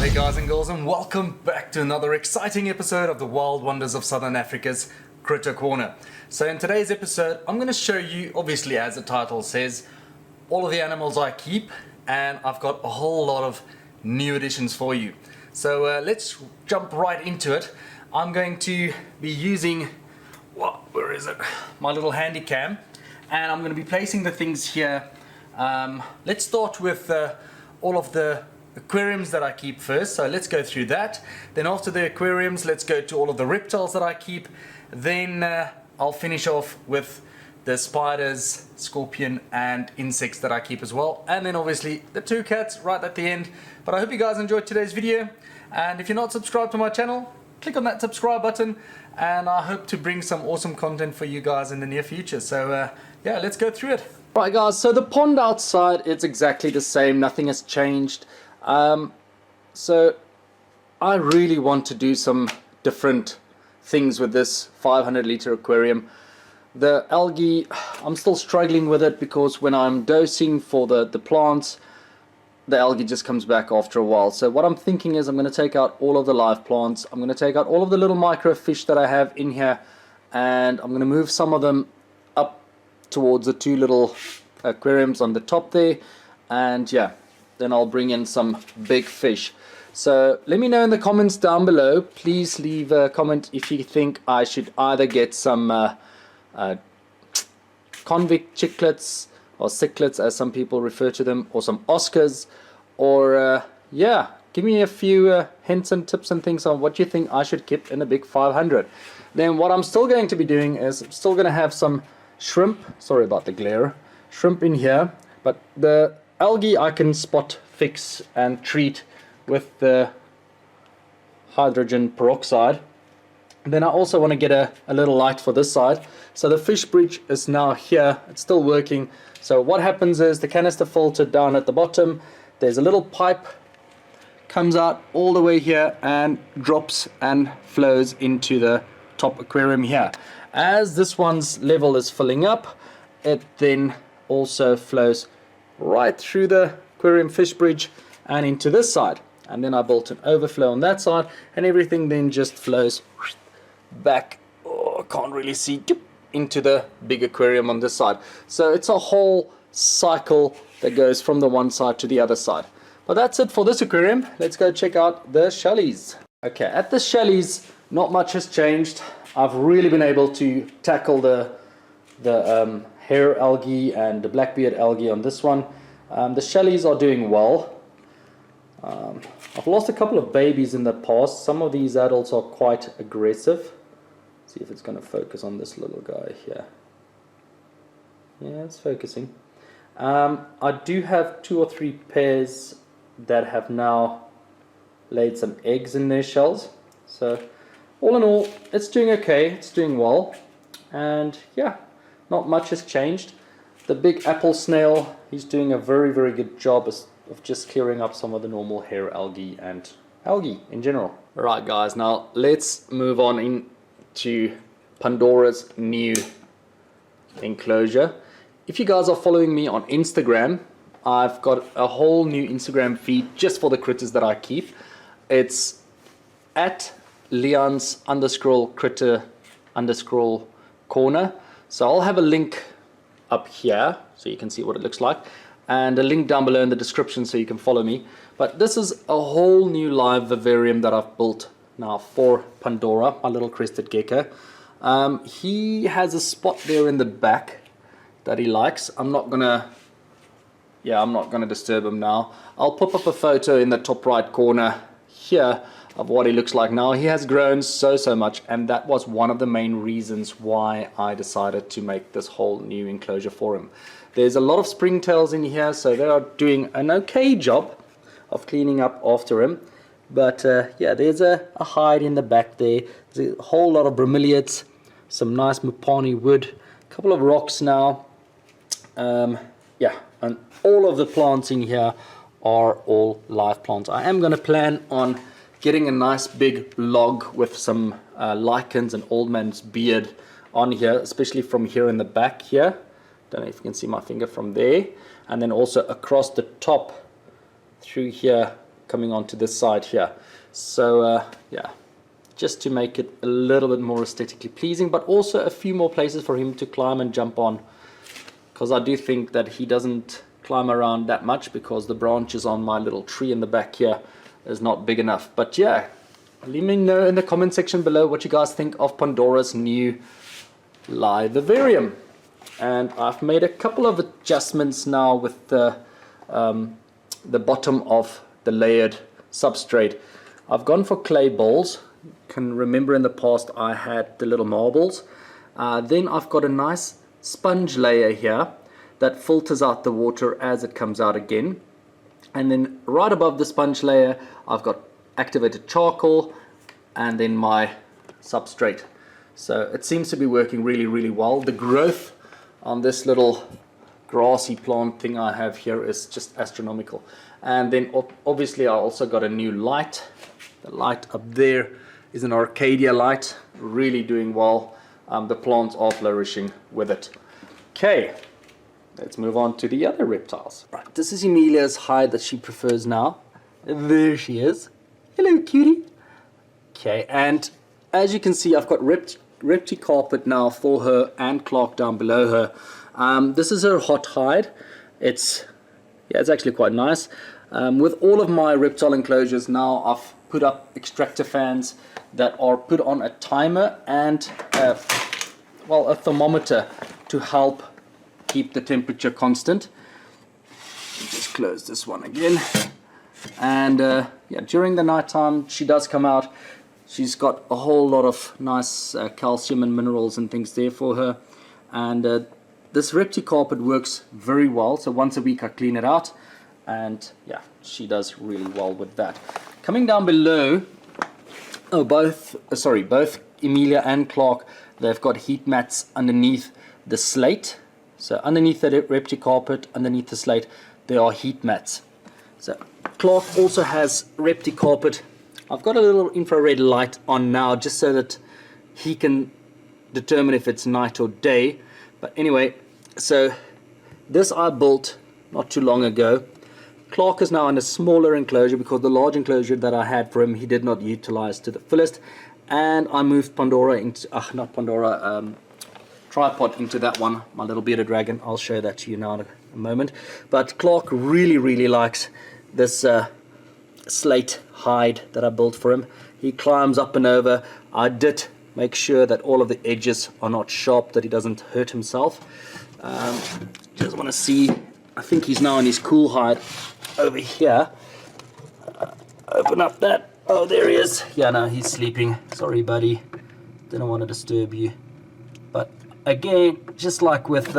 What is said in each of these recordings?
there guys and girls, and welcome back to another exciting episode of the Wild Wonders of Southern Africa's Critter Corner. So in today's episode I'm going to show you, obviously as the title says, all of the animals I keep, and I've got a whole lot of new additions for you. So let's jump right into it. I'm going to be using, where is it? My little handy cam, and I'm going to be placing the things here. Let's start with all of the aquariums that I keep first, so let's go through that. Then after the aquariums, let's go to all of the reptiles that I keep. Then I'll finish off with the spiders, scorpion and insects that I keep as well, and then obviously the two cats right at the end. But I hope you guys enjoyed today's video, and if you're not subscribed to my channel, click on that subscribe button, and I hope to bring some awesome content for you guys in the near future. So yeah, let's go through it. Right guys, so the pond outside, it's exactly the same, nothing has changed. So I really want to do some different things with this 500 liter aquarium. The algae, I'm still struggling with it because when I'm dosing for the plants, the algae just comes back after a while. So what I'm thinking is I'm going to take out all of the live plants, I'm going to take out all of the little microfish that I have in here, and I'm going to move some of them up towards the two little aquariums on the top there, and yeah, then I'll bring in some big fish. So let me know in the comments down below. Please leave a comment if you think I should either get some convict chicklets or cichlids as some people refer to them, or some Oscars, or yeah, give me a few hints and tips and things on what you think I should keep in a big 500. Then what I'm still going to be doing is I'm still going to have some shrimp, sorry about the glare, shrimp in here, but the algae I can spot fix and treat with the hydrogen peroxide. Then I also want to get a little light for this side. So the fish bridge is now here, it's still working. So what happens is the canister filter down at the bottom, there's a little pipe, comes out all the way here and drops and flows into the top aquarium here. As this one's level is filling up, it then also flows right through the aquarium fish bridge and into this side, and then I built an overflow on that side, and everything then just flows back, I can't really see, into the big aquarium on this side. So it's a whole cycle that goes from the one side to the other side. But that's it for this aquarium. Let's go check out the shellies. Okay, at the shellies not much has changed. I've really been able to tackle the hair algae and the blackbeard algae on this one. The shellies are doing well. I've lost a couple of babies in the past. Some of these adults are quite aggressive. See if it's going to focus on this little guy here. Yeah, it's focusing. I do have 2 or 3 pairs that have now laid some eggs in their shells. So all in all, it's doing okay, it's doing well, and yeah, not much has changed. The big apple snail, he's doing a very good job of just clearing up some of the normal hair algae and algae in general. Alright guys, now let's move on into Pandora's new enclosure. If you guys are following me on Instagram, I've got a whole new Instagram feed just for the critters that I keep. It's at Liaan's _critter_corner. So I'll have a link up here so you can see what it looks like, and a link down below in the description so you can follow me. But this is a whole new live vivarium that I've built now for Pandora, my little crested gecko. He has a spot there in the back that he likes. I'm not gonna disturb him now. I'll pop up a photo in the top right corner here of what he looks like now. He has grown so much, and that was one of the main reasons why I decided to make this whole new enclosure for him. There's a lot of springtails in here, so they are doing an okay job of cleaning up after him. But yeah, there's a hide in the back there. There's a whole lot of bromeliads, some nice mupani wood, a couple of rocks now. Yeah, and all of the plants in here are all live plants. I am going to plan on getting a nice big log with some lichens and old man's beard on here, especially from here in the back here. Don't know if you can see my finger from there. And then also across the top through here coming onto this side here. So yeah, just to make it a little bit more aesthetically pleasing, but also a few more places for him to climb and jump on, because I do think that he doesn't climb around that much because the branches on my little tree in the back here is not big enough. But yeah, let me know in the comment section below what you guys think of Pandora's new live vivarium. And I've made a couple of adjustments now with the bottom of the layered substrate. I've gone for clay balls. You can remember in the past I had the little marbles. Then I've got a nice sponge layer here that filters out the water as it comes out again. And then right above the sponge layer I've got activated charcoal and then my substrate. So it seems to be working really well. The growth on this little grassy plant thing I have here is just astronomical. And then obviously I also got a new light. The light up there is an Arcadia light, really doing well. The plants are flourishing with it. Okay, let's move on to the other reptiles. Right, this is Emilia's hide that she prefers now. There she is. Hello, cutie. Okay, and as you can see, I've got repti carpet now for her and Clark down below her. This is her hot hide. It's actually quite nice. With all of my reptile enclosures now, I've put up extractor fans that are put on a timer and a thermometer to help keep the temperature constant. Just close this one again. And yeah, during the night time she does come out. She's got a whole lot of nice calcium and minerals and things there for her. And this repti carpet works very well. So once a week I clean it out. And yeah, she does really well with that. Coming down below, both Emilia and Clark, they've got heat mats underneath the slate. So underneath the repti carpet, underneath the slate, there are heat mats. So Clark also has repti carpet. I've got a little infrared light on now just so that he can determine if it's night or day. But anyway, so this I built not too long ago. Clark is now in a smaller enclosure because the large enclosure that I had for him he did not utilize to the fullest, and I moved Pandora into tripod into that one, my little bearded dragon. I'll show that to you now in a moment. But Clark really likes this slate hide that I built for him. He climbs up and over. I did make sure that all of the edges are not sharp, that he doesn't hurt himself. Just want to see, I think he's now in his cool hide over here. Open up that. Oh, there he is. Yeah, no, he's sleeping. Sorry, buddy. Didn't want to disturb you. But again, just like with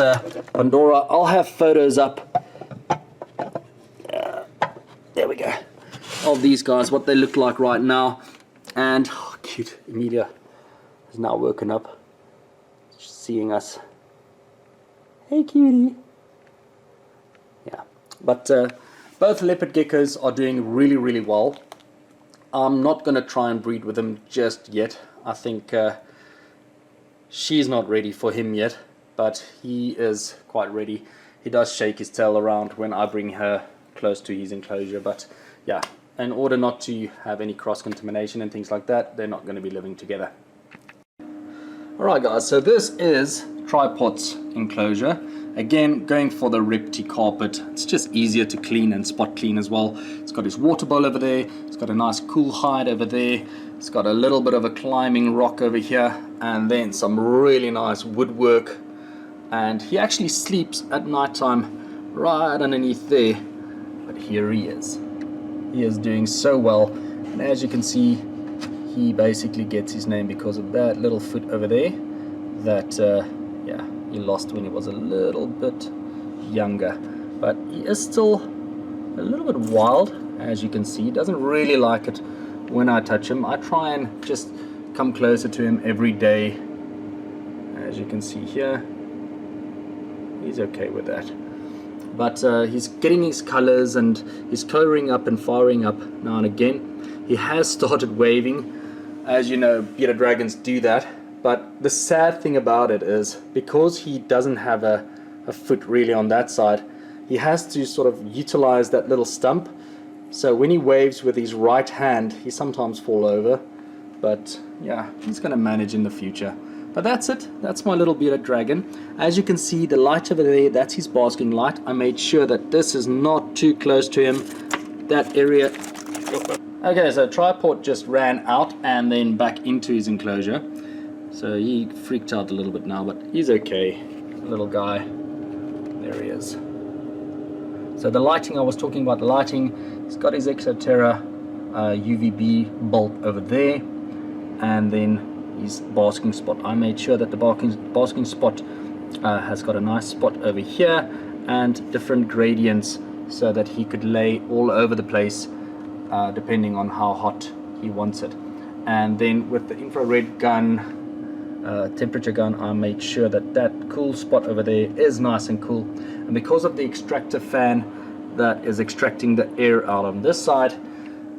Pandora, I'll have photos up. There we go. Of these guys, what they look like right now. And oh, cute, Emilia is now woken up, seeing us. Hey, cutie. Yeah, but both leopard geckos are doing really well. I'm not going to try and breed with them just yet. I think she's not ready for him yet, but he is quite ready. He does shake his tail around when I bring her close to his enclosure, but yeah, in order not to have any cross-contamination and things like that, they're not going to be living together. Alright guys, so this is Tripod's enclosure. Again, going for the repti carpet. It's just easier to clean and spot clean as well. It's got his water bowl over there. It's got a nice cool hide over there. It's got a little bit of a climbing rock over here, and then some really nice woodwork. And he actually sleeps at night time right underneath there. But here he is. He is doing so well, and as you can see, he basically gets his name because of that little foot over there that yeah, he lost when he was a little bit younger. But he is still a little bit wild, as you can see. He doesn't really like it when I touch him. I try and just come closer to him every day. As you can see here, he's okay with that. But he's getting his colors and he's coloring up and firing up now and again. He has started waving. As you know, bearded dragons do that. But the sad thing about it is, because he doesn't have a foot really on that side, he has to sort of utilize that little stump So when he waves with his right hand, he sometimes fall over, but yeah, he's gonna manage in the future. But that's it. That's my little bearded dragon. As you can see, the light over there, that's his basking light. I made sure that this is not too close to him. That area. Okay, so tripod just ran out and then back into his enclosure. So he freaked out a little bit now, but he's okay. Little guy. There he is. So the lighting, I was talking about the lighting. He's got his Exoterra UVB bulb over there. And then his basking spot. I made sure that the basking spot has got a nice spot over here and different gradients so that he could lay all over the place depending on how hot he wants it. And then with the infrared gun, temperature gun, I made sure that that cool spot over there is nice and cool. And because of the extractor fan that is extracting the air out on this side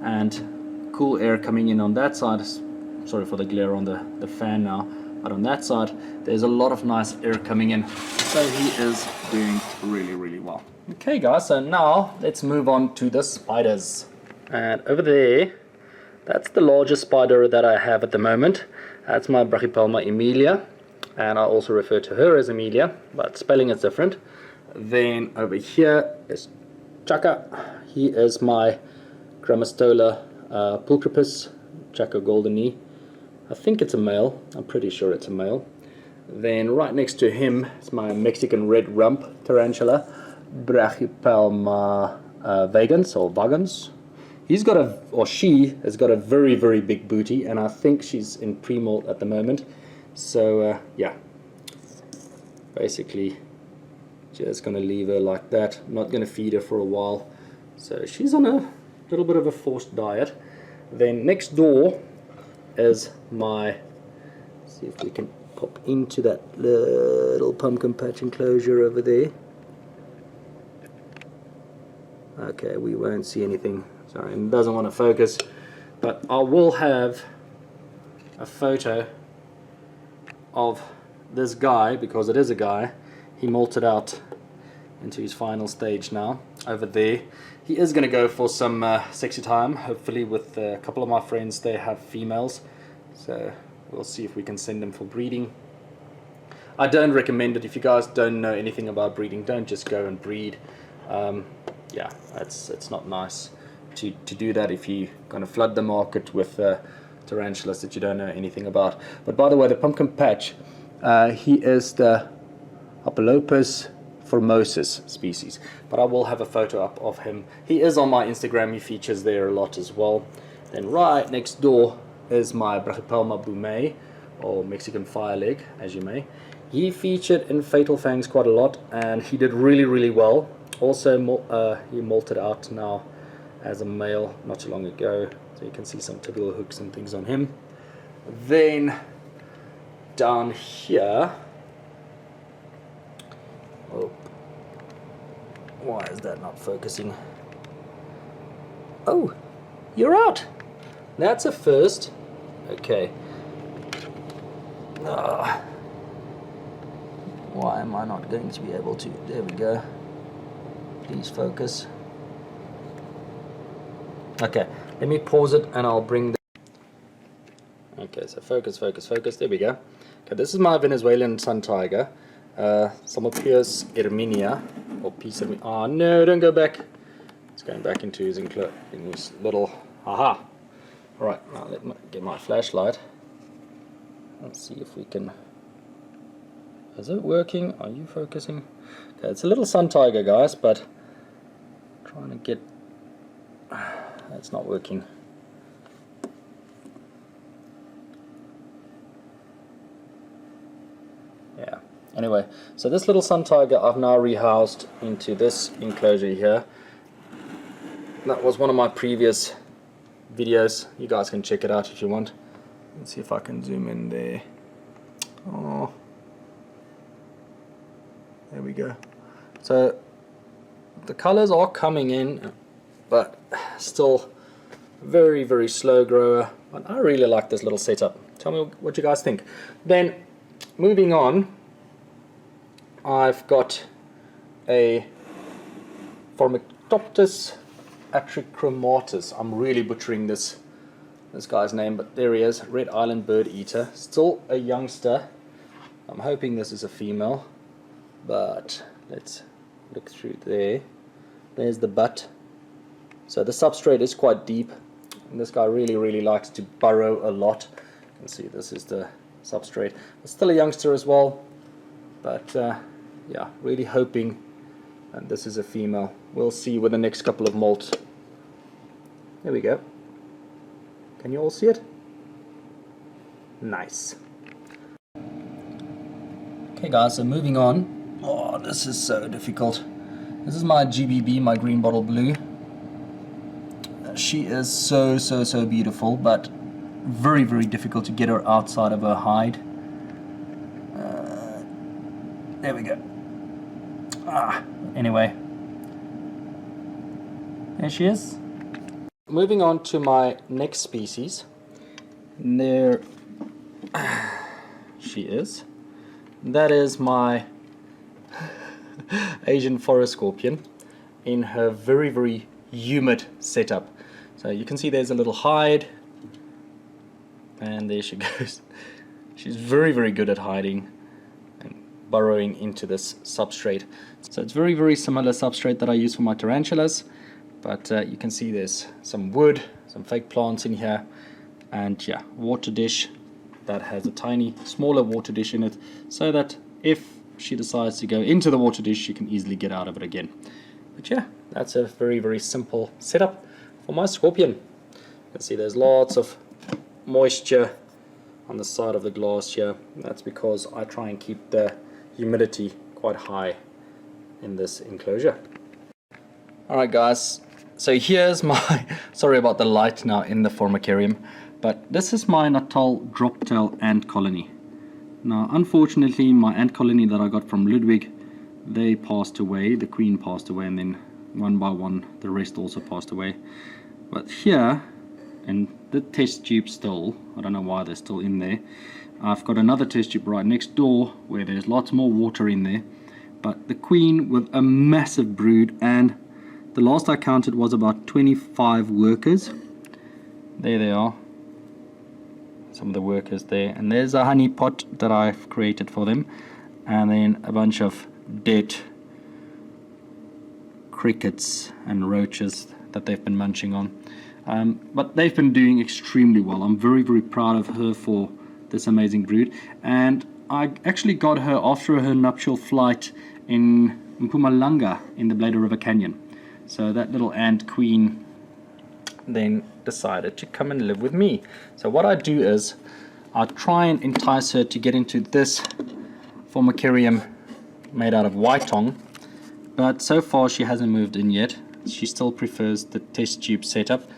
and cool air coming in on that side, sorry for the glare on the fan now, but on that side there's a lot of nice air coming in, so he is doing really well. Okay guys, so now let's move on to the spiders. And over there, that's the largest spider that I have at the moment. That's my Brachypelma Emilia, and I also refer to her as Emilia, but spelling is different. Then over here is Chaka. He is my Grammostola pulchripus, Chaka goldeni. I think it's a male. I'm pretty sure it's a male. Then right next to him is my Mexican red rump tarantula, Brachypelma vagans or vagans. He's got a, or she has got a very big booty, and I think she's in pre-molt at the moment. So yeah, basically just gonna leave her like that. I'm not gonna feed her for a while. So she's on a little bit of a forced diet. Then next door is my, see if we can pop into that little pumpkin patch enclosure over there. Okay, we won't see anything. Sorry, it doesn't want to focus, but I will have a photo of this guy, because it is a guy. He molted out into his final stage now over there. He is going to go for some sexy time, hopefully with a couple of my friends. They have females, so we'll see if we can send them for breeding. I don't recommend it. If you guys don't know anything about breeding, don't just go and breed. Yeah, it's not nice to do that if you're going to flood the market with tarantulas that you don't know anything about. But by the way, the pumpkin patch, he is the Apolopus formosus species, but I will have a photo up of him. He is on my Instagram. He features there a lot as well. Then right next door is my Brachypelma bume, or Mexican fireleg, as you may. He featured in Fatal Fangs quite a lot, and he did really well. Also he molted out now as a male not too long ago, so you can see some tibial hooks and things on him. Then down here, oh, why is that not focusing? Oh, you're out. That's a first. Okay. Why am I not going to be able to? There we go. Please focus. Okay, let me pause it and I'll bring the... Okay, so focus. There we go. Okay, this is my Venezuelan sun tiger. Samopus erminia, or piece of... Oh no, don't go back. It's going back into his little... Aha! Alright, now let me get my flashlight. Let's see if we can... Is it working? Are you focusing? Okay, it's a little sun tiger, guys, but trying to get... It's not working. Yeah. Anyway, so this little sun tiger I've now rehoused into this enclosure here. That was one of my previous videos. You guys can check it out if you want. Let's see if I can zoom in there. Oh, there we go. So the colors are coming in, but still very slow grower. But I really like this little setup. Tell me what you guys think. Then moving on, I've got a Formictoptus Atrichromatus. I'm really butchering this guy's name, but there he is, Red Island Bird Eater. Still a youngster. I'm hoping this is a female, but let's look through there. There's the butt. So the substrate is quite deep, and this guy really likes to burrow a lot. You can see this is the substrate. It's still a youngster as well, but yeah, really hoping and this is a female. We'll see with the next couple of molts. There we go. Can you all see it? Nice. Okay guys, so moving on. Oh, this is so difficult. This is my GBB, my green bottle blue. She is so beautiful, but very difficult to get her outside of her hide. There we go. Anyway, there she is. Moving on to my next species. There she is. That is my Asian forest scorpion in her very humid setup. So you can see there's a little hide, and there she goes. She's very good at hiding and burrowing into this substrate. So it's very similar substrate that I use for my tarantulas, but you can see there's some wood, some fake plants in here, and yeah, water dish that has a tiny smaller water dish in it, so that if she decides to go into the water dish, she can easily get out of it again. But yeah, that's a very simple setup for my scorpion. You can see there's lots of moisture on the side of the glass here. That's because I try and keep the humidity quite high in this enclosure. Alright guys, so here's my sorry about the light now in the formicarium, but this is my Natal droptail ant colony. Now unfortunately my ant colony that I got from Ludwig, they passed away. The queen passed away, and then one by one the rest also passed away. But here, and the test tube still, I don't know why they're still in there. I've got another test tube right next door where there's lots more water in there. But the queen with a massive brood, and the last I counted was about 25 workers. There they are. Some of the workers there. And there's a honey pot that I've created for them. And then a bunch of dead crickets and roaches that they've been munching on. But they've been doing extremely well. I'm very proud of her for this amazing brood. And I actually got her after her nuptial flight in Mpumalanga in the Bladder River Canyon. So that little ant queen then decided to come and live with me. So what I do is I try and entice her to get into this formicarium made out of white tongue, but so far she hasn't moved in yet. She still prefers the test tube setup,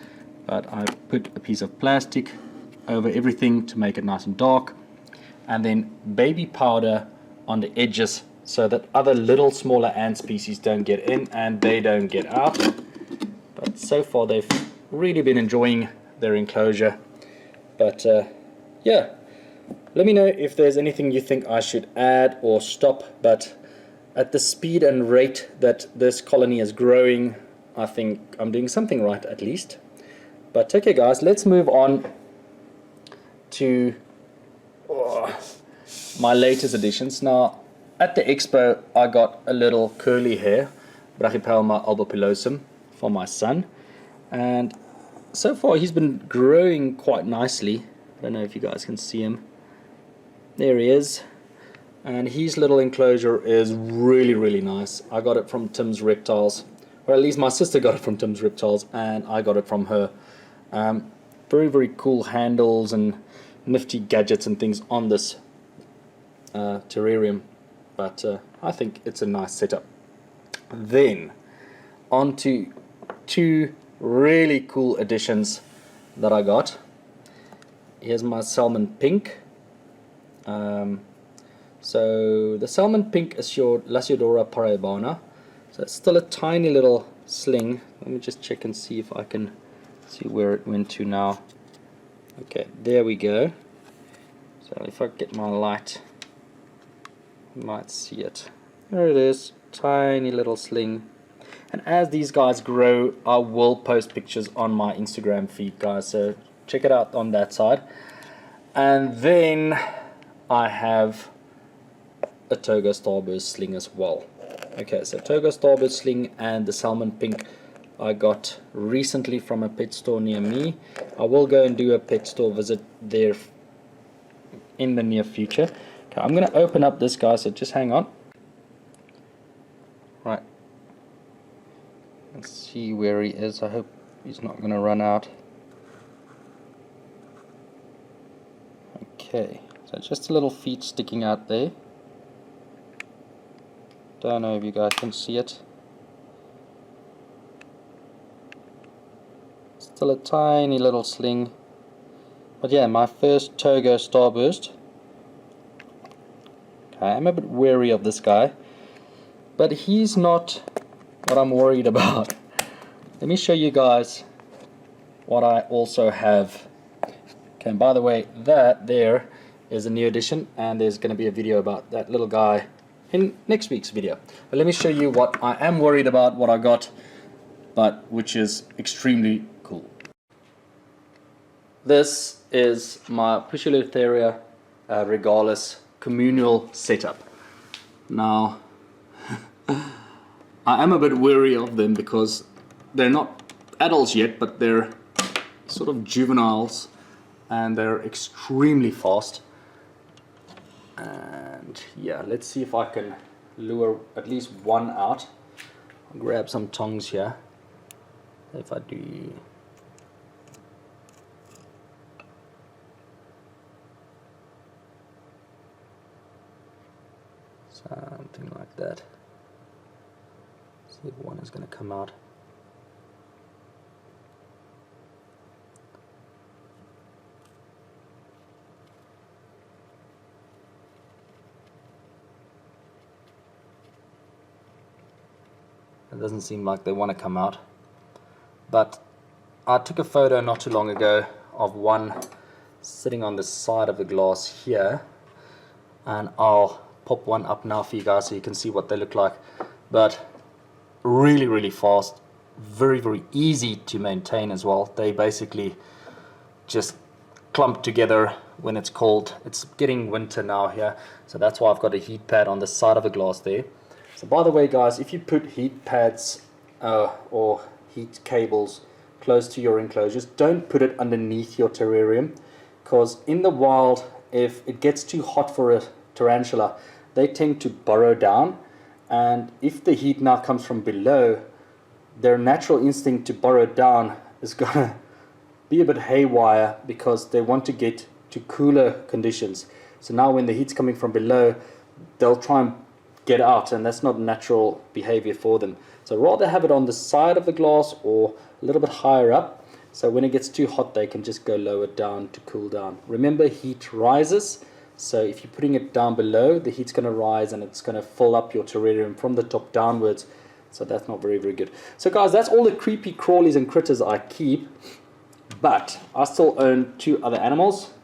but I put a piece of plastic over everything to make it nice and dark, and then baby powder on the edges so that other little smaller ant species don't get in and they don't get out. But so far they've really been enjoying their enclosure. But yeah, let me know if there's anything you think I should add or stop, but at the speed and rate that this colony is growing, I think I'm doing something right at least. But okay guys, let's move on to my latest additions. Now at the expo I got a little curly hair, Brachypelma albopilosum, for my son, and so far he's been growing quite nicely. I don't know if you guys can see him. There he is, and his little enclosure is really nice. I got it from Tim's Reptiles, or at least my sister got it from Tim's Reptiles, and I got it from her. Very cool handles and nifty gadgets and things on this terrarium, but I think it's a nice setup. Then on to two really cool additions that I got. Here's my salmon pink. So the salmon pink is your Lasiodora paraibana. So it's still a tiny little sling. Let me just check and see if I can see where it went to now. Okay, there we go. So if I get my light, you might see it. There it is, tiny little sling. And as these guys grow, I will post pictures on my Instagram feed, guys, so check it out on that side. And then I have a Togo Starburst sling as well. Okay, so Togo Starburst sling and the salmon pink I got recently from a pet store near me. I will go and do a pet store visit there in the near future. Okay, I'm going to open up this guy, so just hang on. Right. Let's see where he is. I hope he's not going to run out. Okay, so just a little feet sticking out there. Don't know if you guys can see it. Still a tiny little sling. But yeah, my first Togo Starburst. Okay, I'm a bit wary of this guy, but he's not what I'm worried about. Let me show you guys what I also have. Okay, and by the way, that there is a new edition, and there's going to be a video about that little guy in next week's video. But let me show you what I am worried about, what I got, but which is extremely cool. This is my Pushylotheria regalis communal setup. Now, I am a bit wary of them because they're not adults yet, but they're sort of juveniles, and they're extremely fast. And yeah, let's see if I can lure at least one out. I'll grab some tongs here. If I do, something like that. See if one is going to come out. It doesn't seem like they want to come out, but I took a photo not too long ago of one sitting on the side of the glass here, and I'll pop one up now for you guys so you can see what they look like. But really fast, very easy to maintain as well. They basically just clump together when it's cold. It's getting winter now here, so that's why I've got a heat pad on the side of the glass there. So by the way, guys, if you put heat pads or heat cables close to your enclosures, don't put it underneath your terrarium, because in the wild, if it gets too hot for a tarantula, they tend to burrow down, and if the heat now comes from below, their natural instinct to burrow down is gonna be a bit haywire because they want to get to cooler conditions. So now when the heat's coming from below, they'll try and get out, and that's not natural behavior for them. So rather have it on the side of the glass or a little bit higher up, so when it gets too hot they can just go lower down to cool down. Remember, heat rises, so if you're putting it down below, the heat's going to rise and it's going to fill up your terrarium from the top downwards, so that's not very good. So guys, that's all the creepy crawlies and critters I keep, but I still own two other animals,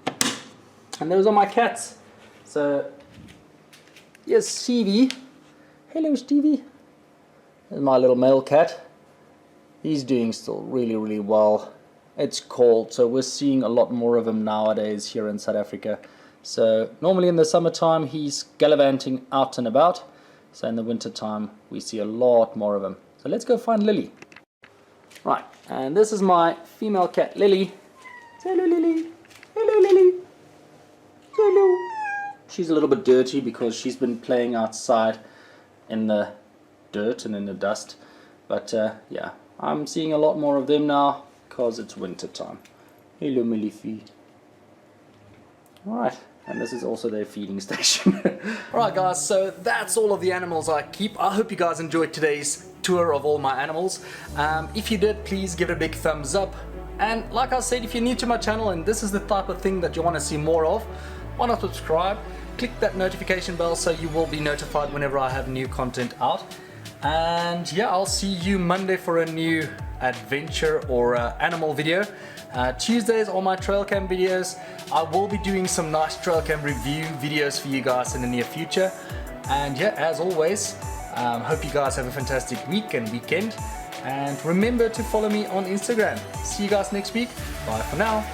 and those are my cats. So here's Stevie. Hello, Stevie. There's my little male cat. He's doing still really well. It's cold, so we're seeing a lot more of him nowadays here in South Africa. So normally in the summertime he's gallivanting out and about. So in the winter time we see a lot more of him. So let's go find Lily. Right, and this is my female cat Lily. Say hello, Lily. Hello, Lily. Hello. She's a little bit dirty because she's been playing outside in the dirt and in the dust, but yeah, I'm seeing a lot more of them now because it's winter time. Hello, Millifee. Alright, and this is also their feeding station. Alright guys, so that's all of the animals I keep. I hope you guys enjoyed today's tour of all my animals. If you did, please give it a big thumbs up, and like I said, if you're new to my channel and this is the type of thing that you want to see more of, why not subscribe? Click that notification bell so you will be notified whenever I have new content out. And yeah, I'll see you Monday for a new adventure or animal video. Tuesdays are my trail cam videos. I will be doing some nice trail cam review videos for you guys in the near future. And yeah, as always, Hope you guys have a fantastic week and weekend. And remember to follow me on Instagram. See you guys next week. Bye for now.